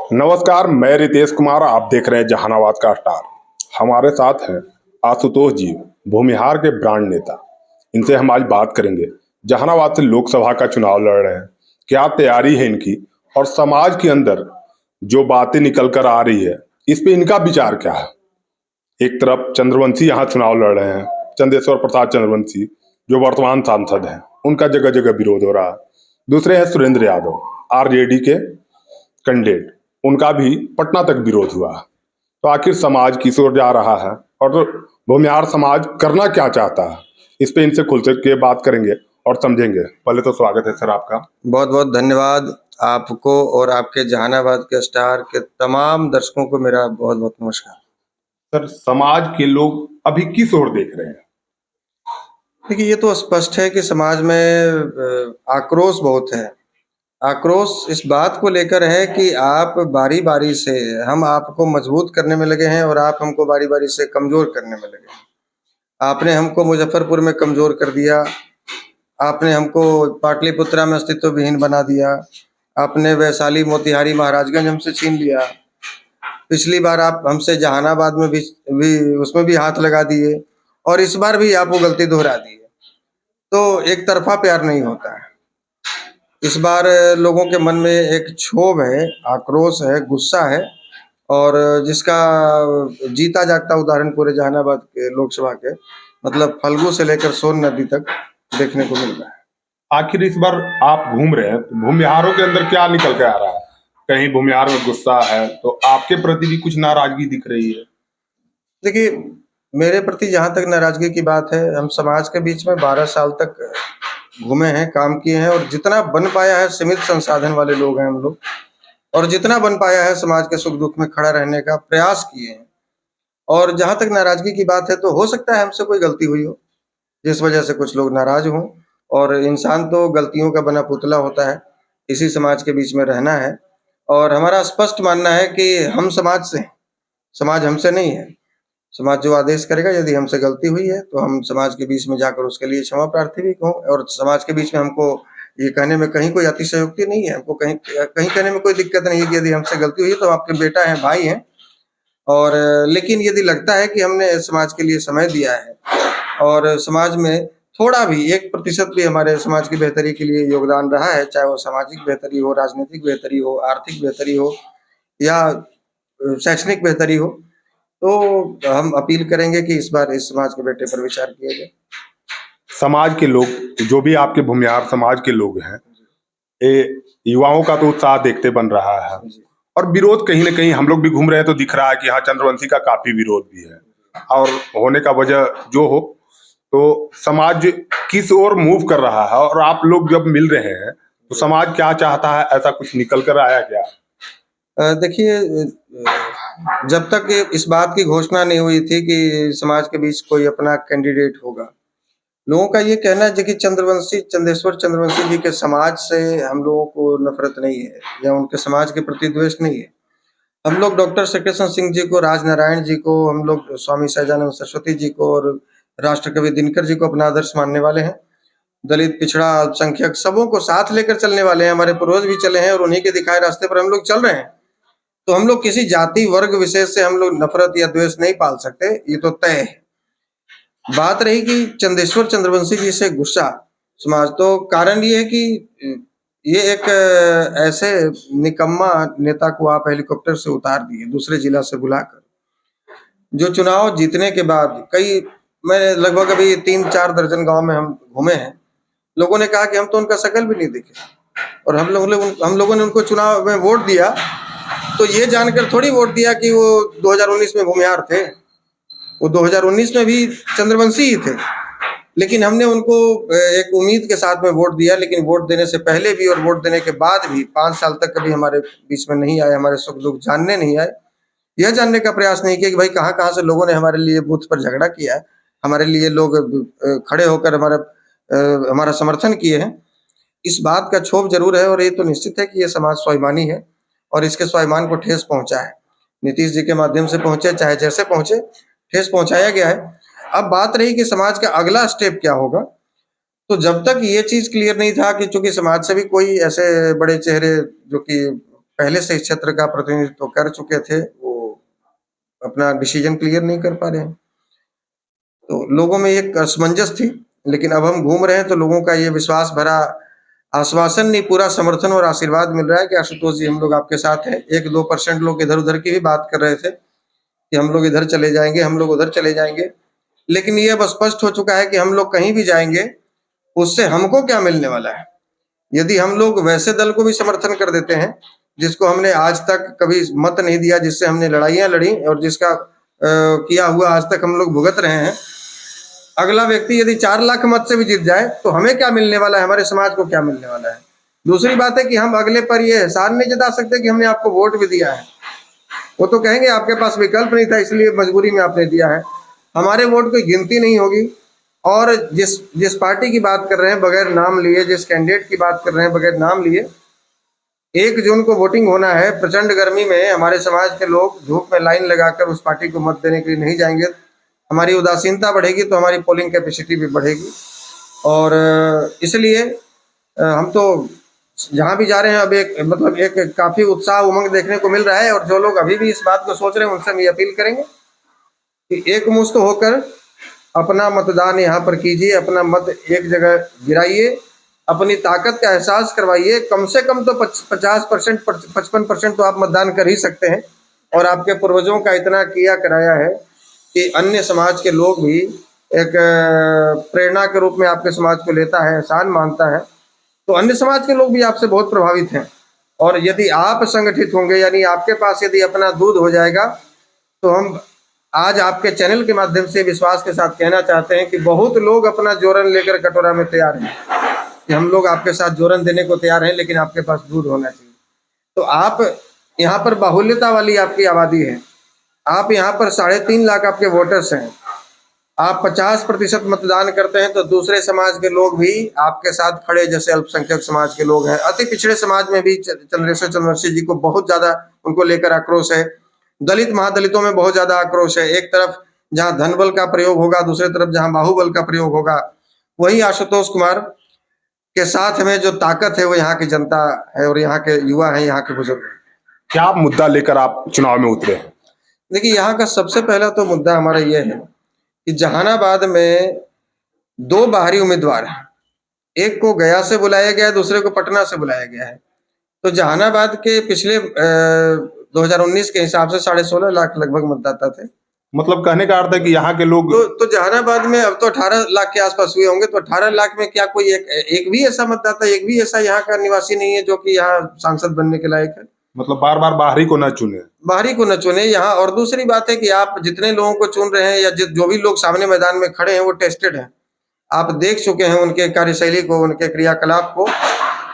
नमस्कार, मैं रितेश कुमार। आप देख रहे हैं जहानाबाद का स्टार। हमारे साथ हैं आशुतोष जी, भूमिहार के ब्रांड नेता। इनसे हम आज बात करेंगे। जहानाबाद से लोकसभा का चुनाव लड़ रहे हैं, क्या तैयारी है इनकी और समाज के अंदर जो बातें निकल कर आ रही है इस पे इनका विचार क्या है। एक तरफ चंद्रवंशी यहाँ चुनाव लड़ रहे हैं, चंदेश्वर प्रसाद चंद्रवंशी जो वर्तमान सांसद हैं, उनका जगह जगह विरोध हो रहा है। दूसरे हैं सुरेंद्र यादव, आरजेडी के कैंडिडेट, उनका भी पटना तक विरोध हुआ। तो आखिर समाज किस ओर जा रहा है और तो भूमिहार समाज करना क्या चाहता है, इस पे इनसे खुल के बात करेंगे और समझेंगे। पहले तो स्वागत है सर आपका। बहुत बहुत धन्यवाद आपको और आपके जहानाबाद के स्टार के तमाम दर्शकों को मेरा बहुत बहुत नमस्कार। सर, समाज के लोग अभी किस ओर देख रहे हैं? देखिए, ये तो स्पष्ट है कि समाज में आक्रोश बहुत है। आक्रोश इस बात को लेकर है कि आप बारी बारी से हम आपको मजबूत करने में लगे हैं और आप हमको बारी बारी से कमजोर करने में लगे हैं। आपने हमको मुजफ्फरपुर में कमजोर कर दिया, आपने हमको पाटलिपुत्रा में अस्तित्व विहीन बना दिया, आपने वैशाली मोतिहारी महाराजगंज हमसे छीन लिया। पिछली बार आप हमसे जहानाबाद में भी उसमें भी हाथ लगा दिए और इस बार भी आप वो गलती दोहरा दी है। तो एक तरफा प्यार नहीं होता है। इस बार लोगों के मन में एक क्षोभ है, आक्रोश है, गुस्सा है और जिसका जीता जागता उदाहरण पूरे जहानाबाद के लोकसभा के मतलब फल्गु से लेकर सोन नदी तक देखने को मिल रहा है। आखिर इस बार आप घूम रहे हैं तो भूमिहारों के अंदर क्या निकल के आ रहा है? कहीं भूमिहार में गुस्सा है तो आपके प्रति भी कुछ नाराजगी दिख रही है? देखिए, मेरे प्रति जहाँ तक नाराजगी की बात है, हम समाज के बीच में 12 साल तक घूमे हैं, काम किए हैं और जितना बन पाया है, सीमित संसाधन वाले लोग हैं हम लोग और जितना बन पाया है समाज के सुख दुख में खड़ा रहने का प्रयास किए हैं। और जहाँ तक नाराजगी की बात है, तो हो सकता है हमसे कोई गलती हुई हो जिस वजह से कुछ लोग नाराज हों। और इंसान तो गलतियों का बना पुतला होता है, इसी समाज के बीच में रहना है और हमारा स्पष्ट मानना है कि हम समाज से हैं, समाज हमसे नहीं है। समाज जो आदेश करेगा, यदि हमसे गलती हुई है तो हम समाज के बीच में जाकर उसके लिए क्षमा प्रार्थी भी हों और समाज के बीच में हमको ये कहने में कहीं कोई अतिशयोक्ति नहीं है, हमको कहीं कहीं कहने में कोई दिक्कत नहीं है कि यदि हमसे गलती हुई है तो आपके बेटा हैं, भाई हैं। और लेकिन यदि लगता है कि हमने समाज के लिए समय दिया है और समाज में थोड़ा भी 1% भी हमारे समाज की बेहतरी के लिए योगदान रहा है, चाहे वो सामाजिक बेहतरी हो, राजनीतिक बेहतरी हो, आर्थिक बेहतरी हो या शैक्षणिक बेहतरी हो, तो हम अपील करेंगे कि इस बार इस समाज के बेटे पर विचार किया जाए। समाज के लोग, जो भी आपके भूमिहार समाज के लोग हैं, ये युवाओं का तो उत्साह देखते बन रहा है जी। और विरोध कहीं ना कहीं हम लोग भी घूम रहे हैं तो दिख रहा है कि हाँ, चंद्रवंशी का काफी विरोध भी है। और होने का वजह जो हो, तो समाज किस ओर मूव कर रहा है और आप लोग जब मिल रहे हैं तो समाज क्या चाहता है, ऐसा कुछ निकल कर आया क्या? देखिए, जब तक इस बात की घोषणा नहीं हुई थी कि समाज के बीच कोई अपना कैंडिडेट होगा, लोगों का ये कहना है कि चंदेश्वर चंद्रवंशी जी के समाज से हम लोगों को नफरत नहीं है या उनके समाज के प्रति द्वेष नहीं है। हम लोग डॉक्टर शक्तिशन सिंह जी को, राजनारायण जी को, हम लोग स्वामी सहजानंद सरस्वती जी को और राष्ट्रकवि दिनकर जी को अपना आदर्श मानने वाले हैं। दलित, पिछड़ा, अल्पसंख्यक सबों को साथ लेकर चलने वाले हैं। हमारे पूर्वज भी चले हैं और उन्हीं के दिखाए रास्ते पर हम लोग चल रहे हैं। तो हम लोग किसी जाति वर्ग विशेष से हम लोग नफरत या द्वेष नहीं पाल सकते, ये तो तय है। बात रही कि चंदेश्वर चंद्रवंशी जी से गुस्सा समाज, तो कारण ये है कि ये एक ऐसे निकम्मा नेता को आप हेलीकॉप्टर से उतार दिए, दूसरे जिला से बुलाकर, जो चुनाव जीतने के बाद कई मैं लगभग अभी 3-4 दर्जन गांव में हम घूमे हैं। लोगों ने कहा कि हम तो उनका शकल भी नहीं दिखे और हम लोगों ने उनको चुनाव में वोट दिया, तो ये जानकर थोड़ी वोट दिया कि वो 2019 में भूमिहार थे। वो 2019 में भी चंद्रवंशी ही थे, लेकिन हमने उनको एक उम्मीद के साथ में वोट दिया। लेकिन वोट देने से पहले भी और वोट देने के बाद भी 5 साल तक कभी हमारे बीच में नहीं आए, हमारे सुख दुख जानने नहीं आए, यह जानने का प्रयास नहीं किया कि भाई कहाँ कहाँ से लोगों ने हमारे लिए बूथ पर झगड़ा किया है, हमारे लिए लोग खड़े होकर हमारा समर्थन किए हैं। इस बात का क्षोभ जरूर है और ये तो निश्चित है कि ये समाज स्वाभिमानी है और इसके स्वाभिमान को ठेस पहुंचा है। नीतीश जी के माध्यम से पहुंचे, चाहे जैसे पहुंचे, ठेस पहुंचाया गया है। अब बात रही कि समाज का अगला स्टेप क्या होगा, तो जब तक ये चीज क्लियर नहीं था कि चूंकि समाज से भी कोई ऐसे बड़े चेहरे जो कि पहले से इस क्षेत्र का प्रतिनिधित्व कर चुके थे, वो अपना डिसीजन क्लियर नहीं कर पा रहे हैं। तो लोगों में एक असमंजस थी, लेकिन अब हम घूम रहे हैं तो लोगों का ये विश्वास भरा आश्वासन नहीं, पूरा समर्थन और आशीर्वाद मिल रहा है कि आशुतोष जी हम लोग आपके साथ हैं। 1-2% लोग इधर-उधर की भी बात कर रहे थे कि हम लोग इधर चले जाएँगे, हम लोग उधर चले जाएँगे। लेकिन ये अब स्पष्ट हो चुका है कि हम लोग कहीं भी जाएँगे, उससे हमको क्या मिलने वाला है। यदि हम लोग वैसे दल को भी समर्थन कर देते हैं, जिसको हमने आज तक कभी मत नहीं दिया, जिससे हमने लड़ाइयाँ लड़ी और जिसका किया हुआ आज तक हम लोग भुगत रहे हैं। अगला व्यक्ति यदि 4 लाख मत से भी जीत जाए तो हमें क्या मिलने वाला है, हमारे समाज को क्या मिलने वाला है। दूसरी बात है कि हम अगले पर ये एहसान नहीं जता सकते कि हमने आपको वोट भी दिया है। वो तो कहेंगे आपके पास विकल्प नहीं था इसलिए मजबूरी में आपने दिया है। हमारे वोट की गिनती नहीं होगी और जिस पार्टी की बात कर रहे हैं बगैर नाम लिए, जिस कैंडिडेट की बात कर रहे हैं बगैर नाम लिए, 1 जून को वोटिंग होना है। प्रचंड गर्मी में हमारे समाज के लोग धूप में लाइन लगाकर उस पार्टी को मत देने के लिए नहीं जाएंगे। हमारी उदासीनता बढ़ेगी तो हमारी पोलिंग कैपेसिटी भी बढ़ेगी और इसलिए हम तो जहाँ भी जा रहे हैं अब एक काफ़ी उत्साह उमंग देखने को मिल रहा है। और जो लोग अभी भी इस बात को सोच रहे हैं उनसे हम ये अपील करेंगे कि एकमुश्त होकर अपना मतदान यहाँ पर कीजिए, अपना मत एक जगह गिराइए, अपनी ताकत का एहसास करवाइए। कम से कम तो 50% 55% तो आप मतदान कर ही सकते हैं और आपके पूर्वजों का इतना किया कराया है कि अन्य समाज के लोग भी एक प्रेरणा के रूप में आपके समाज को लेता है, एहसान मानता है। तो अन्य समाज के लोग भी आपसे बहुत प्रभावित हैं और यदि आप संगठित होंगे, यानी आपके पास यदि अपना दूध हो जाएगा, तो हम आज आपके चैनल के माध्यम से विश्वास के साथ कहना चाहते हैं कि बहुत लोग अपना जोरन लेकर कटोरा में तैयार हैं कि हम लोग आपके साथ जोरन देने को तैयार हैं, लेकिन आपके पास दूध होना चाहिए। तो आप यहाँ पर बाहुल्यता वाली आपकी आबादी है, आप यहाँ पर 3.5 लाख आपके वोटर्स हैं, आप 50% मतदान करते हैं तो दूसरे समाज के लोग भी आपके साथ खड़े, जैसे अल्पसंख्यक समाज के लोग हैं। अति पिछड़े समाज में भी चंद्रेश्वर चंद्रवंशी जी को बहुत ज़्यादा उनको लेकर आक्रोश है। दलित महादलितों में बहुत ज़्यादा आक्रोश है। एक तरफ जहाँ धन बल का प्रयोग होगा, दूसरी तरफ जहाँ बाहुबल का प्रयोग होगा। वही आशुतोष कुमार के साथ में जो ताकत है वो यहाँ की जनता है और यहाँ के युवा हैं, यहाँ के बुजुर्ग हैं। क्या मुद्दा लेकर आप चुनाव में उतरे हैं? देखिए, यहाँ का सबसे पहला तो मुद्दा हमारा ये है कि जहानाबाद में 2 बाहरी उम्मीदवार हैं। एक को गया से बुलाया गया है, दूसरे को पटना से बुलाया गया है। तो जहानाबाद के पिछले 2019 के हिसाब से 16.5 लाख लगभग मतदाता थे। मतलब कहने का अर्थ है कि यहाँ के लोग तो जहानाबाद में अब तो 18 लाख के आसपास हुए होंगे। तो 18 लाख में क्या कोई एक भी ऐसा मतदाता, एक भी ऐसा यहाँ का निवासी नहीं है जो कि यहाँ सांसद बनने के लायक है। मतलब बार बार बाहरी को न चुने, बाहरी को न चुने यहाँ। और दूसरी बात है कि आप जितने लोगों को चुन रहे हैं या जो भी लोग सामने मैदान में खड़े हैं वो टेस्टेड हैं, आप देख चुके हैं उनके कार्यशैली को, उनके क्रियाकलाप को।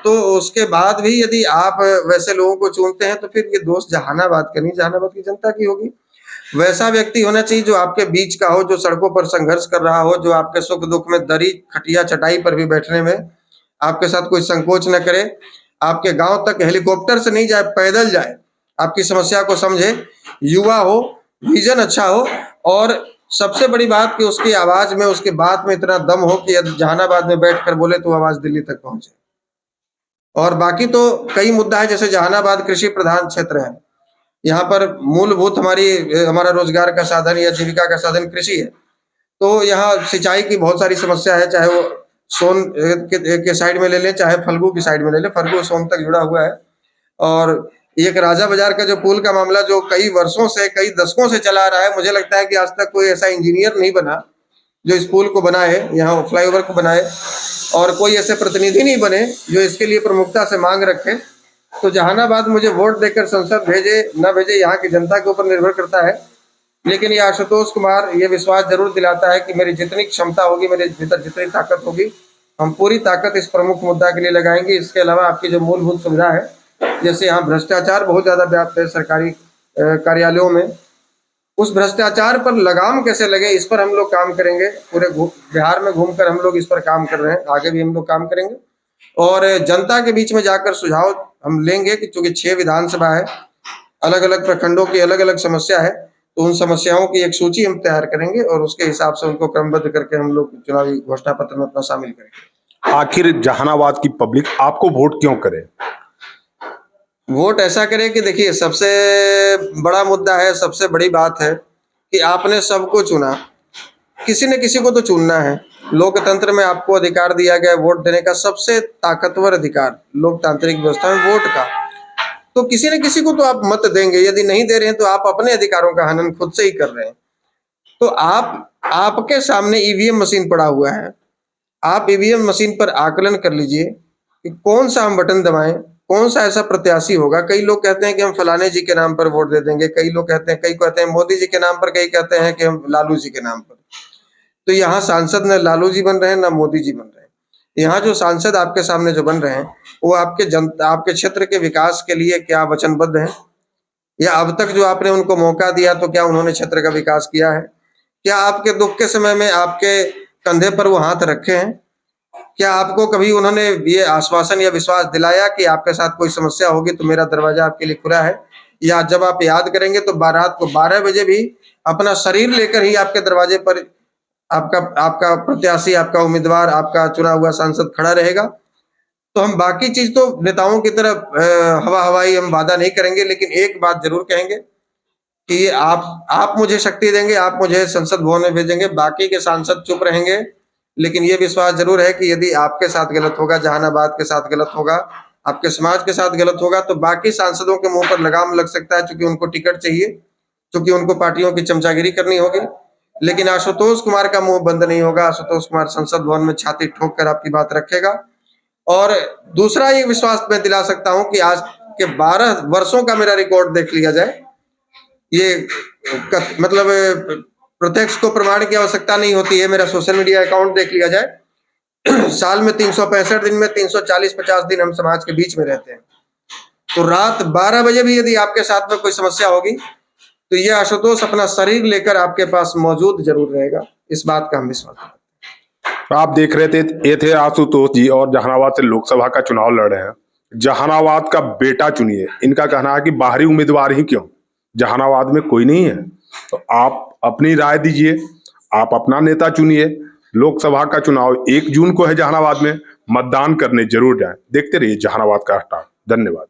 तो उसके बाद भी यदि आप वैसे लोगों को चुनते हैं तो फिर ये दोष जहानाबाद का नहीं, जहानाबाद की जनता की होगी। वैसा व्यक्ति होना चाहिए जो आपके बीच का हो, जो सड़कों पर संघर्ष कर रहा हो, जो आपके सुख दुख में दरी खटिया चटाई पर भी बैठने में आपके साथ कोई संकोच न करे, आपके गांव तक हेलीकॉप्टर से नहीं जाए, पैदल जाए, आपकी समस्या को समझे, युवा हो, विजन अच्छा हो और सबसे बड़ी बात कि उसकी आवाज में, उसकी बात में इतना दम हो कि यदि जहानाबाद में बैठकर बोले तो आवाज दिल्ली तक पहुंचे। और बाकी तो कई मुद्दा है, जैसे जहानाबाद कृषि प्रधान क्षेत्र है, यहाँ पर मूलभूत हमारा रोजगार का साधन या जीविका का साधन कृषि है। तो यहाँ सिंचाई की बहुत सारी समस्या है, चाहे वो सोन के साइड में ले लें, चाहे फल्गु की साइड में ले लें। फल्गु सोन तक जुड़ा हुआ है। और एक राजा बाजार का जो पुल का मामला जो कई वर्षों से, कई दशकों से चला आ रहा है, मुझे लगता है कि आज तक कोई ऐसा इंजीनियर नहीं बना जो इस पुल को बनाए, यहाँ फ्लाईओवर को बनाए, और कोई ऐसे प्रतिनिधि नहीं बने जो इसके लिए प्रमुखता से मांग रखे। तो जहानाबाद मुझे वोट देकर संसद भेजे न भेजे यहाँ की जनता के ऊपर निर्भर करता है। लेकिन ये आशुतोष कुमार ये विश्वास जरूर दिलाता है कि मेरी जितनी क्षमता होगी, मेरे भीतर जितनी ताकत होगी, हम पूरी ताकत इस प्रमुख मुद्दा के लिए लगाएंगे। इसके अलावा आपकी जो मूलभूत सुविधा है, जैसे यहाँ भ्रष्टाचार बहुत ज्यादा व्याप्त है सरकारी कार्यालयों में, उस भ्रष्टाचार पर लगाम कैसे लगे, इस पर हम लोग काम करेंगे। पूरे बिहार में घूमकर हम लोग इस पर काम कर रहे हैं, आगे भी हम लोग काम करेंगे और जनता के बीच में जाकर सुझाव हम लेंगे कि चूंकि 6 विधानसभा है, अलग अलग प्रखंडों की अलग अलग समस्या है, तो उन समस्याओं की एक सूची हम तैयार करेंगे और उसके हिसाब से उनको क्रमबद्ध करके हम लोग चुनावी घोषणा पत्र में अपना शामिल करेंगे। आखिर जहानाबाद की पब्लिक आपको वोट क्यों करे? वोट ऐसा करें कि देखिए सबसे बड़ा मुद्दा है, सबसे बड़ी बात है कि आपने सबको चुना, किसी न किसी को तो चुनना है। लोकतंत्र में आपको अधिकार दिया गया है वोट देने का, सबसे ताकतवर अधिकार लोकतांत्रिक व्यवस्था में वोट का। तो किसी न किसी को तो आप मत देंगे, यदि नहीं दे रहे हैं तो आप अपने अधिकारों का हनन खुद से ही कर रहे हैं। तो आपके सामने ईवीएम मशीन पड़ा हुआ है, आप ईवीएम मशीन पर आकलन कर लीजिए कि कौन सा हम बटन दबाएं, कौन सा ऐसा प्रत्याशी होगा। कई लोग कहते हैं कि हम फलाने जी के नाम पर वोट दे देंगे, कई लोग कहते हैं, कई कहते हैं मोदी जी के नाम पर, कई कहते हैं कि हम लालू जी के नाम पर। तो यहाँ सांसद न लालू जी बन रहे हैं न मोदी जी बन रहे हैं। यहाँ जो सांसद आपके सामने जो बन रहे हैं वो आपके क्षेत्र के विकास के लिए क्या वचनबद्ध हैं, या अब तक जो आपने उनको मौका दिया तो क्या उन्होंने क्षेत्र का विकास किया है? क्या आपके दुख के समय में आपके कंधे पर वो हाथ रखे हैं? क्या आपको कभी उन्होंने ये आश्वासन या विश्वास दिलाया कि आपके साथ कोई समस्या होगी तो मेरा दरवाजा आपके लिए खुला है? या जब आप याद करेंगे तो रात को 12 बजे भी अपना शरीर लेकर ही आपके दरवाजे पर आपका आपका प्रत्याशी, आपका उम्मीदवार, आपका चुना हुआ सांसद खड़ा रहेगा। तो हम बाकी चीज तो नेताओं की तरह हवा हवाई हम वादा नहीं करेंगे, लेकिन एक बात जरूर कहेंगे कि आप मुझे शक्ति देंगे, आप मुझे संसद भवन में भेजेंगे, बाकी के सांसद चुप रहेंगे। लेकिन ये विश्वास जरूर है कि यदि आपके साथ गलत होगा, जहानाबाद के साथ गलत होगा, आपके समाज के साथ गलत होगा, तो बाकी सांसदों के मुंह पर लगाम लग सकता है, क्योंकि उनको टिकट चाहिए, क्योंकि उनको पार्टियों की चमचागिरी करनी होगी। लेकिन आशुतोष कुमार का मुंह बंद नहीं होगा। आशुतोष कुमार संसद भवन में छाती ठोक कर आपकी बात रखेगा। और दूसरा ये विश्वास मैं दिला सकता हूं कि आज के 12 वर्षों का मेरा रिकॉर्ड देख लिया जाए, ये मतलब प्रत्यक्ष को प्रमाण की आवश्यकता नहीं होती है, मेरा सोशल मीडिया अकाउंट देख लिया जाए। साल में 365 दिन में 340-50 दिन हम समाज के बीच में रहते हैं। तो रात 12 बजे भी यदि आपके साथ में कोई समस्या होगी तो ये आशुतोष अपना शरीर लेकर आपके पास मौजूद जरूर रहेगा। इस बात का हम विश्वास करते हैं। आप देख रहे थे, ये थे आशुतोष जी और जहानाबाद से लोकसभा का चुनाव लड़ रहे हैं। जहानाबाद का बेटा चुनिए, इनका कहना है कि बाहरी उम्मीदवार ही क्यों, जहानाबाद में कोई नहीं है। तो आप अपनी राय दीजिए, आप अपना नेता चुनिए। लोकसभा का चुनाव 1 जून को है जहानाबाद में, मतदान करने जरूर जाएं। देखते रहिए जहानाबाद का स्टार। धन्यवाद।